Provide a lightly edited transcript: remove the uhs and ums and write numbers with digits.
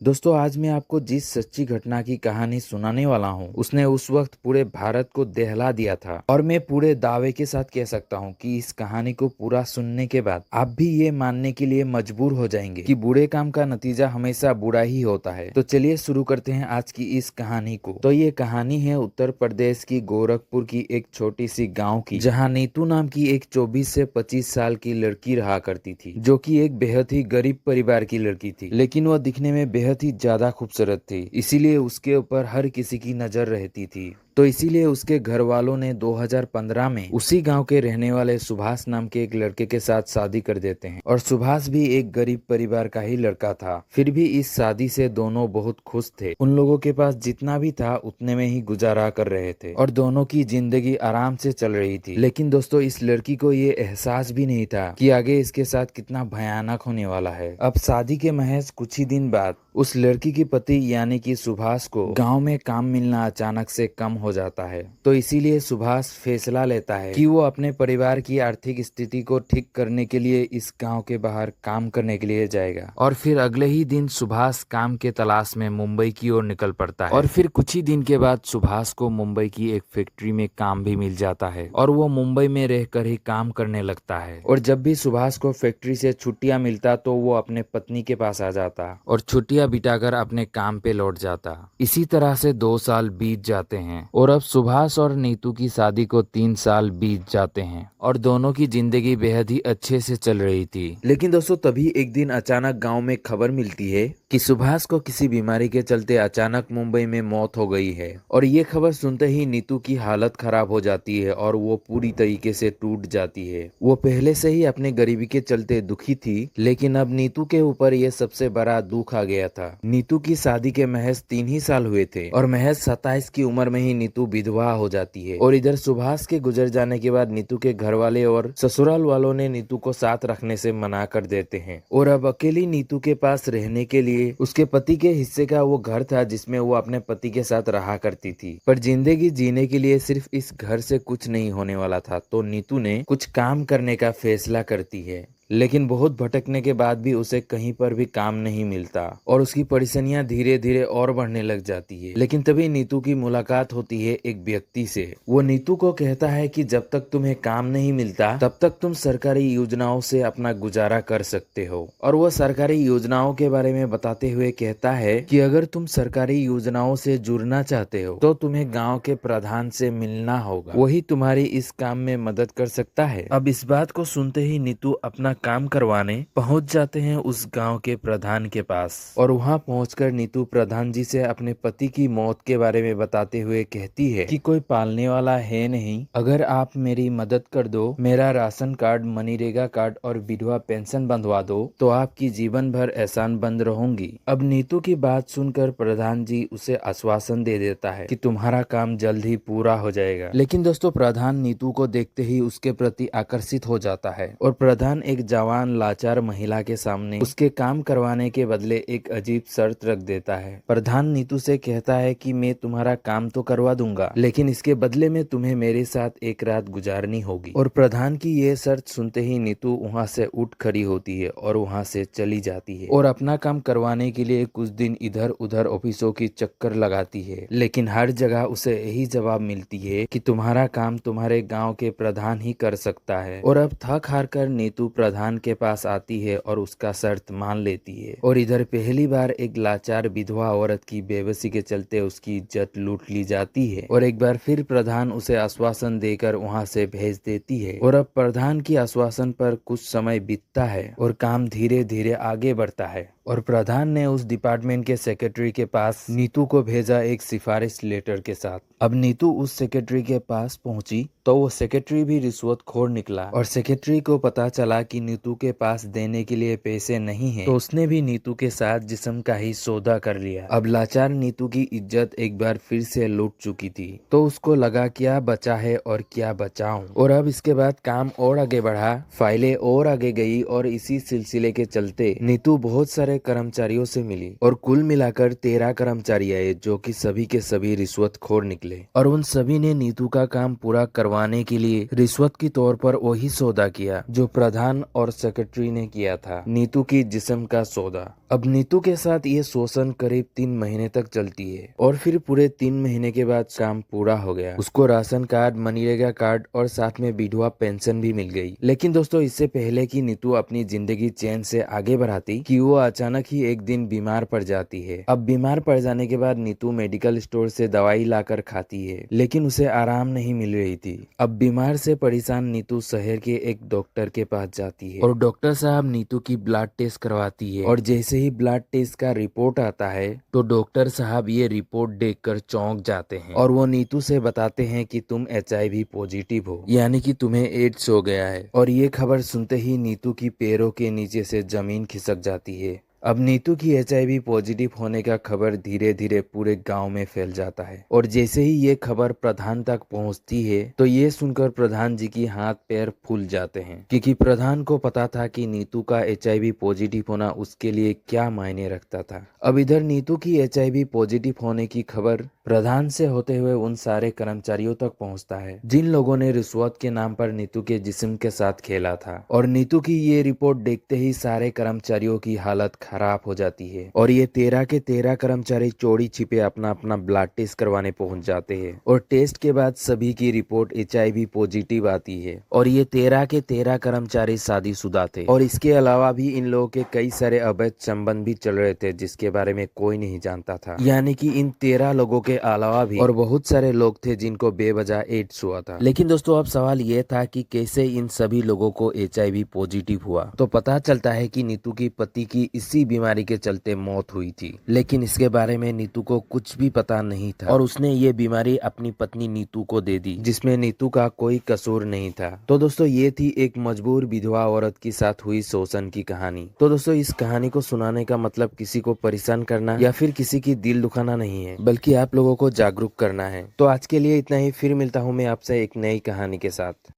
दोस्तों आज मैं आपको जिस सच्ची घटना की कहानी सुनाने वाला हूँ उसने उस वक्त पूरे भारत को दहला दिया था और मैं पूरे दावे के साथ कह सकता हूँ कि इस कहानी को पूरा सुनने के बाद आप भी ये मानने के लिए मजबूर हो जाएंगे कि बुरे काम का नतीजा हमेशा बुरा ही होता है। तो चलिए शुरू करते हैं आज की इस कहानी को। तो ये कहानी है उत्तर प्रदेश की गोरखपुर की एक छोटी सी गाँव की, जहाँ नीतू नाम की एक 24 से 25 साल की लड़की रहा करती थी, जो कि एक बेहद ही गरीब परिवार की लड़की थी। लेकिन वह दिखने में बेहद ही ज्यादा खूबसूरत थी, इसीलिए उसके ऊपर हर किसी की नजर रहती थी। तो इसीलिए उसके घर वालों ने 2015 में उसी गांव के रहने वाले सुभाष नाम के एक लड़के के साथ शादी कर देते हैं। और सुभाष भी एक गरीब परिवार का ही लड़का था। फिर भी इस शादी से दोनों बहुत खुश थे। उन लोगों के पास जितना भी था उतने में ही गुजारा कर रहे थे और दोनों की जिंदगी आराम से चल रही थी। लेकिन दोस्तों इस लड़की को ये एहसास भी नहीं था कि आगे इसके साथ कितना भयानक होने वाला है। अब शादी के महज कुछ ही दिन बाद उस लड़की की पति यानी कि सुभाष को गांव में काम मिलना अचानक से कम हो जाता है। तो इसीलिए सुभाष फैसला लेता है कि वो अपने परिवार की आर्थिक स्थिति को ठीक करने के लिए इस गांव के बाहर काम करने के लिए जाएगा। और फिर अगले ही दिन सुभाष काम के तलाश में मुंबई की ओर निकल पड़ता है। और फिर कुछ ही दिन के बाद सुभाष को मुंबई की एक फैक्ट्री में काम भी मिल जाता है और वो मुंबई में रहकर ही काम करने लगता है। और जब भी सुभाष को फैक्ट्री से छुट्टियां मिलता तो वो अपने पत्नी के पास आ जाता और छुट्टियां बिताकर अपने काम पे लौट जाता। इसी तरह से 2 साल बीत जाते हैं और अब सुभाष और नीतू की शादी को 3 साल बीत जाते हैं और दोनों की जिंदगी बेहद ही अच्छे से चल रही थी। लेकिन दोस्तों तभी एक दिन अचानक गांव में खबर मिलती है कि सुभाष को किसी बीमारी के चलते अचानक मुंबई में मौत हो गई है। और ये खबर सुनते ही नीतू की हालत खराब हो जाती है और वो पूरी तरीके से टूट जाती है। वो पहले से ही अपने गरीबी के चलते दुखी थी, लेकिन अब नीतू के ऊपर ये सबसे बड़ा दुख आ गया था। नीतू की शादी के महज 3 ही साल हुए थे और महज 27 की उम्र में ही नीतू विधवा हो जाती है। और इधर सुभाष के गुजर जाने के बाद नीतू के घर वाले और ससुराल वालों ने नीतू को साथ रखने से मना कर देते हैं और अब अकेली नीतू के पास रहने के लिए उसके पति के हिस्से का वो घर था जिसमें वो अपने पति के साथ रहा करती थी। पर जिंदगी जीने के लिए सिर्फ इस घर से कुछ नहीं होने वाला था, तो नीतू ने कुछ काम करने का फैसला करती है। लेकिन बहुत भटकने के बाद भी उसे कहीं पर भी काम नहीं मिलता और उसकी परेशानियां धीरे धीरे और बढ़ने लग जाती है। लेकिन तभी नीतू की मुलाकात होती है एक व्यक्ति से। वो नीतू को कहता है कि जब तक तुम्हें काम नहीं मिलता तब तक तुम सरकारी योजनाओं से अपना गुजारा कर सकते हो। और वो सरकारी योजनाओं के बारे में बताते हुए कहता है कि अगर तुम सरकारी योजनाओं से जुड़ना चाहते हो तो तुम्हें गाँव के प्रधान से मिलना होगा, वही तुम्हारी इस काम में मदद कर सकता है। अब इस बात को सुनते ही नीतू अपना काम करवाने पहुंच जाते हैं उस गांव के प्रधान के पास। और वहां पहुंचकर नीतू प्रधान जी से अपने पति की मौत के बारे में बताते हुए कहती है कि कोई पालने वाला है नहीं, अगर आप मेरी मदद कर दो, मेरा राशन कार्ड, मनरेगा कार्ड और विधवा पेंशन बंधवा दो तो आपकी जीवन भर एहसान बंद रहूंगी। अब नीतू की बात सुनकर प्रधान जी उसे आश्वासन दे देता है कि तुम्हारा काम जल्द ही पूरा हो जाएगा। लेकिन दोस्तों प्रधान नीतू को देखते ही उसके प्रति आकर्षित हो जाता है और प्रधान एक जवान लाचार महिला के सामने उसके काम करवाने के बदले एक अजीब शर्त रख देता है। प्रधान नीतू से कहता है कि मैं तुम्हारा काम तो करवा दूंगा, लेकिन इसके बदले में तुम्हें मेरे साथ एक रात गुजारनी होगी। और प्रधान की ये शर्त सुनते ही नीतू वहाँ से उठ खड़ी होती है और वहाँ से चली जाती है और अपना काम करवाने के लिए कुछ दिन इधर उधर ऑफिसों की चक्कर लगाती है। लेकिन हर जगह उसे यही जवाब मिलती है कि तुम्हारा काम तुम्हारे गाँव के प्रधान ही कर सकता है। और अब थक हार कर नीतू प्रधान के पास आती है और उसका शर्त मान लेती है। और इधर पहली बार एक लाचार विधवा औरत की बेबसी के चलते उसकी इज्जत लूट ली जाती है और एक बार फिर प्रधान उसे आश्वासन देकर वहां से भेज देती है। और अब प्रधान की आश्वासन पर कुछ समय बीतता है और काम धीरे धीरे आगे बढ़ता है और प्रधान ने उस डिपार्टमेंट के सेक्रेटरी के पास नीतू को भेजा एक सिफारिश लेटर के साथ। अब नीतू उस सेक्रेटरी के पास पहुंची तो वो सेक्रेटरी भी रिश्वतखोर निकला और सेक्रेटरी को पता चला कि नीतू के पास देने के लिए पैसे नहीं है, तो उसने भी नीतू के साथ जिस्म का ही सौदा कर लिया। अब लाचार नीतू की इज्जत एक बार फिर से लूट चुकी थी, तो उसको लगा क्या बचा है और क्या बचाऊं। और अब इसके बाद काम और आगे बढ़ा, फाइलें और आगे गई और इसी सिलसिले के चलते नीतू बहुत सारे कर्मचारियों से मिली और कुल मिलाकर 13 कर्मचारी आए जो कि सभी के सभी रिश्वतखोर निकले। और उन सभी ने नीतू का काम पूरा करवाने के लिए रिश्वत के तौर पर वही सौदा किया जो प्रधान और सेक्रेटरी ने किया था नीतू की जिस्म का सौदा। अब नीतू के साथ ये शोषण करीब 3 महीने तक चलती है और फिर पूरे 3 महीने के बाद काम पूरा हो गया। उसको राशन कार्ड, मनरेगा कार्ड और साथ में विधवा पेंशन भी मिल गई। लेकिन दोस्तों, इससे पहले कि नीतू अपनी जिंदगी चैन से आगे बढ़ाती कि वो अचानक ही एक दिन बीमार पड़ जाती है। अब बीमार पड़ जाने के बाद नीतू मेडिकल स्टोर से दवाई लाकर खाती है, लेकिन उसे आराम नहीं मिल रही थी। अब बीमार से परेशान नीतू शहर के एक डॉक्टर के पास जाती है और डॉक्टर साहब नीतू की ब्लड टेस्ट करवाती है। और जैसे ही ब्लड टेस्ट का रिपोर्ट आता है तो डॉक्टर साहब ये रिपोर्ट देखकर चौंक जाते हैं और वो नीतू से बताते हैं कि तुम HIV पॉजिटिव हो, यानी कि तुम्हें एड्स हो गया है। और ये खबर सुनते ही नीतू की पैरों के नीचे से जमीन खिसक जाती है। अब नीतू की HIV पॉजिटिव होने का खबर धीरे धीरे पूरे गांव में फैल जाता है और जैसे ही ये खबर प्रधान तक पहुंचती है तो ये सुनकर प्रधान जी की हाथ पैर फूल जाते हैं, क्योंकि प्रधान को पता था कि नीतू का HIV पॉजिटिव होना उसके लिए क्या मायने रखता था। अब इधर नीतू की HIV पॉजिटिव होने की खबर प्रधान से होते हुए उन सारे कर्मचारियों तक पहुंचता है जिन लोगों ने रिश्वत के नाम पर नीतू के जिस्म के साथ खेला था। और नीतू की ये रिपोर्ट देखते ही सारे कर्मचारियों की हालत खराब हो जाती है और ये 13 के 13 कर्मचारी चोरी छिपे अपना अपना ब्लड टेस्ट करवाने पहुंच जाते हैं और टेस्ट के बाद सभी की रिपोर्ट HIV पॉजिटिव आती है। और ये 13 के 13 कर्मचारी शादीशुदा थे और इसके अलावा भी इन लोगों के कई सारे अवैध संबंध भी चल रहे थे जिसके बारे में कोई नहीं जानता था। यानी कि इन 13 लोगों के अलावा भी और बहुत सारे लोग थे जिनको बेवजह एड्स हुआ था। लेकिन दोस्तों, अब सवाल ये था कि कैसे इन सभी लोगों को HIV पॉजिटिव हुआ। तो पता चलता है कि नीतू की पति की इसी बीमारी के चलते मौत हुई थी, लेकिन इसके बारे में नीतू को कुछ भी पता नहीं था और उसने ये बीमारी अपनी पत्नी नीतू को दे दी, जिसमें नीतू का कोई कसूर नहीं था। तो दोस्तों, ये थी एक मजबूर विधवा औरत के साथ हुई शोषण की कहानी। तो दोस्तों, इस कहानी को सुनाने का मतलब किसी को परेशान करना या फिर किसी की दिल दुखाना नहीं है, बल्कि आप लोगों को जागरूक करना है। तो आज के लिए इतना ही, फिर मिलता हूँ मैं आपसे एक नई कहानी के साथ।